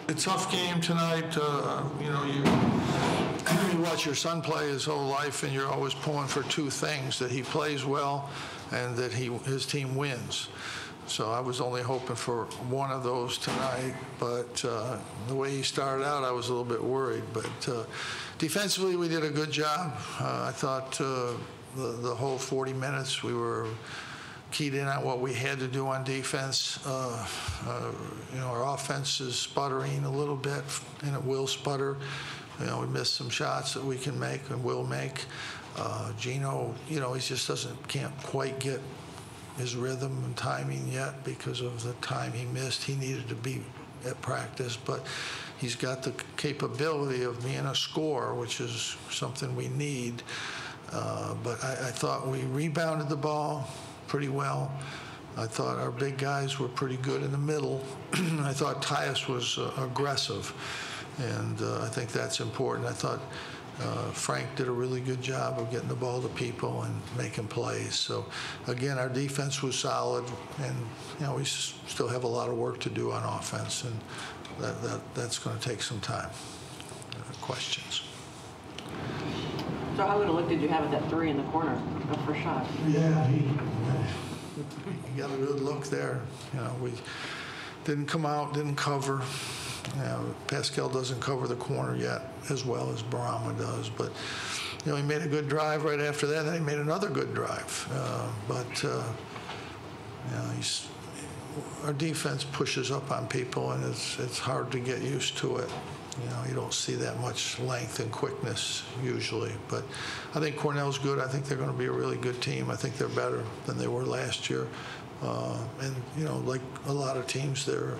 a tough game tonight. You know, you watch your son play his whole life, and you're always pulling for two things: that he plays well, and that his team wins. So I was only hoping for one of those tonight, but the way he started out, I was a little bit worried. But defensively, we did a good job. I thought the whole 40 minutes we were keyed in on what we had to do on defense. You know, our offense is sputtering a little bit, and it will sputter. You know, we missed some shots that we can make and will make. Gino, you know, he just can't quite get his rhythm and timing yet because of the time he missed. He needed to be at practice, but he's got the capability of being a scorer, which is something we need. But I thought we rebounded the ball pretty well. I thought our big guys were pretty good in the middle. I thought Tyus was aggressive, and I think that's important. I thought Frank did a really good job of getting the ball to people and making plays. So, again, our defense was solid, and you know we still have a lot of work to do on offense, and that's going to take some time. Questions? So how good a look did you have at that three in the corner, the first shot? Yeah, he got a good look there. You know, we didn't come out, didn't cover. You know, Pascal doesn't cover the corner yet as well as Boeheim does, but you know he made a good drive right after that. Then he made another good drive, you know, our defense pushes up on people, and it's hard to get used to it. You know, you don't see that much length and quickness usually, but I think Cornell's good. I think they're going to be a really good team. I think they're better than they were last year, and you know, like a lot of teams, their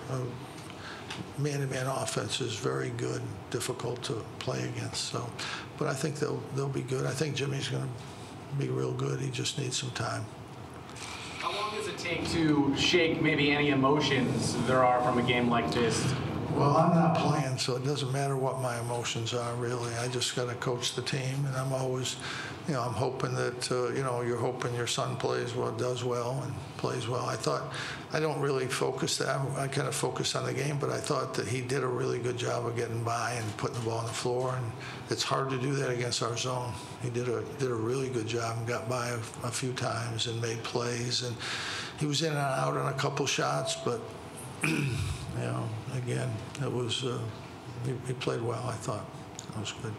man-to-man offense is very good, difficult to play against. So, but I think they'll be good. I think Jimmy's going to be real good. He just needs some time. How long does it take to shake maybe any emotions there are from a game like this? Well, I'm not playing, so it doesn't matter what my emotions are, really. I just got to coach the team, and I'm always, you know, I'm hoping that, you know, you're hoping your son plays well, does well, and plays well. I don't really focus that. I kind of focus on the game, but I thought that he did a really good job of getting by and putting the ball on the floor, and it's hard to do that against our zone. He did a really good job and got by a few times and made plays, and he was in and out on a couple shots, but you know, again, it was he played well. I thought it was good.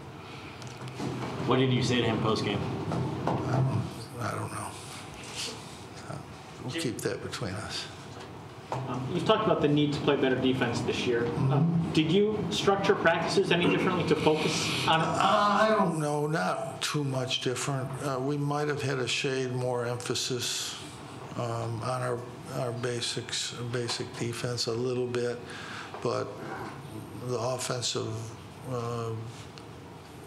What did you say to him post game? I don't know. We'll keep that between us. You've talked about the need to play better defense this year. Did you structure practices any differently to focus on it? I don't know, not too much different. We might have had a shade more emphasis on our basic defense a little bit, but the offensive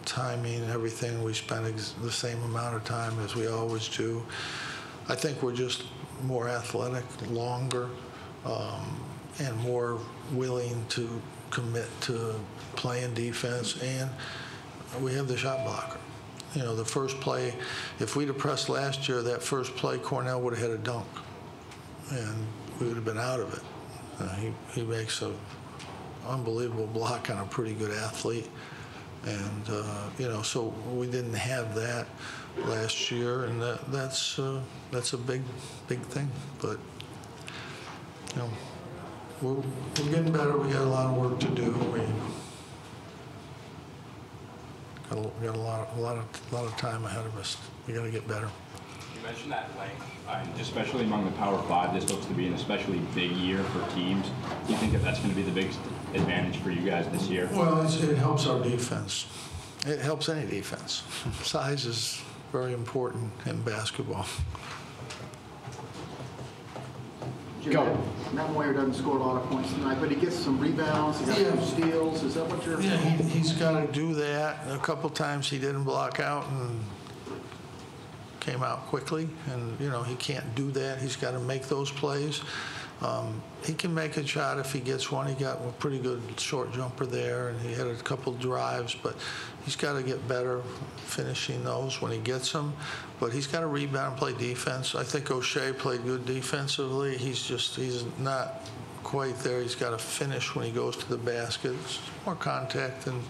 timing, everything, we spent the same amount of time as we always do. I think we're just more athletic, longer, and more willing to commit to playing defense, and we have the shot blocker. You know, the first play, if we'd have pressed last year, that first play, Cornell would have had a dunk, and we would have been out of it. He makes an unbelievable block on a pretty good athlete, and you know, so we didn't have that last year, and that's a big thing. But you know, we're getting better. We got a lot of work to do. We got a lot of time ahead of us. We got to get better. You mentioned that length, especially among the Power Five. This looks to be an especially big year for teams. Do you think that that's going to be the biggest advantage for you guys this year? Well, it helps our defense. It helps any defense. Size is very important in basketball. Go. Matt Moyer doesn't score a lot of points tonight, but he gets some rebounds. He got some steals. Is that what you're? Yeah, he's got to do that. A couple times he didn't block out and came out quickly, and you know he can't do that. He's got to make those plays. He can make a shot if he gets one. He got a pretty good short jumper there, and he had a couple drives, but he's got to get better finishing those when he gets them. But he's got to rebound and play defense. I think O'Shea played good defensively. He's not quite there. He's got to finish when he goes to the basket. It's more contact than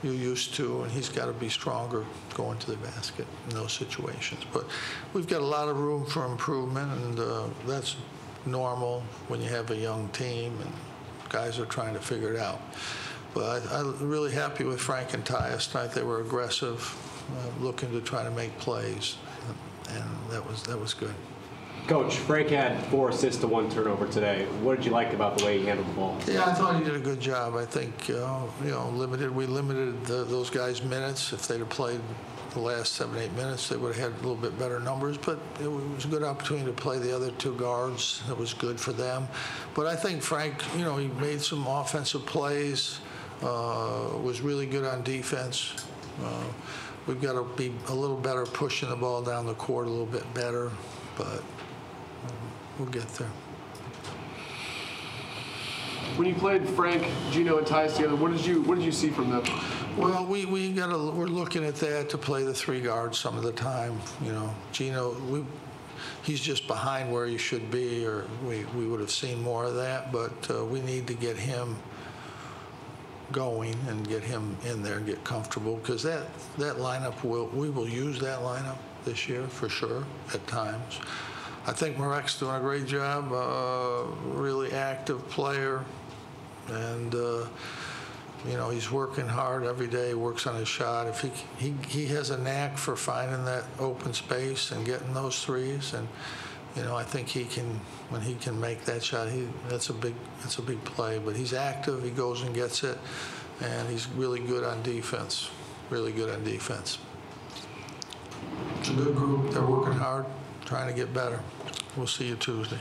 you're used to, and he's got to be stronger going to the basket in those situations. But we've got a lot of room for improvement, and that's normal when you have a young team and guys are trying to figure it out. But I'm really happy with Frank and Tyus tonight. They were aggressive, looking to try to make plays, and that was good. Coach, Frank had 4 assists to 1 turnover today. What did you like about the way he handled the ball? Yeah, I thought he did a good job. I think we limited those guys' minutes. If they'd have played the last 7, 8 minutes, they would have had a little bit better numbers. But it was a good opportunity to play the other 2 guards. It was good for them. But I think Frank, he made some offensive plays. Was really good on defense. We've got to be a little better pushing the ball down the court a little bit better, but we'll get there. When you played Frank, Gino, and Tyus together, what did you see from them? Well, we're looking at that to play the 3 guards some of the time. Gino, he's just behind where he should be, or we would have seen more of that. But we need to get him going and get him in there and get comfortable, because that lineup we will use that lineup this year for sure at times. I think Marek's doing a great job, really active player, and he's working hard every day, works on his shot. If he has a knack for finding that open space and getting those threes, and I think when he can make that shot, it's a big play. But he's active, he goes and gets it, and he's really good on defense. Really good on defense. It's a good group. They're working hard, trying to get better. We'll see you Tuesday.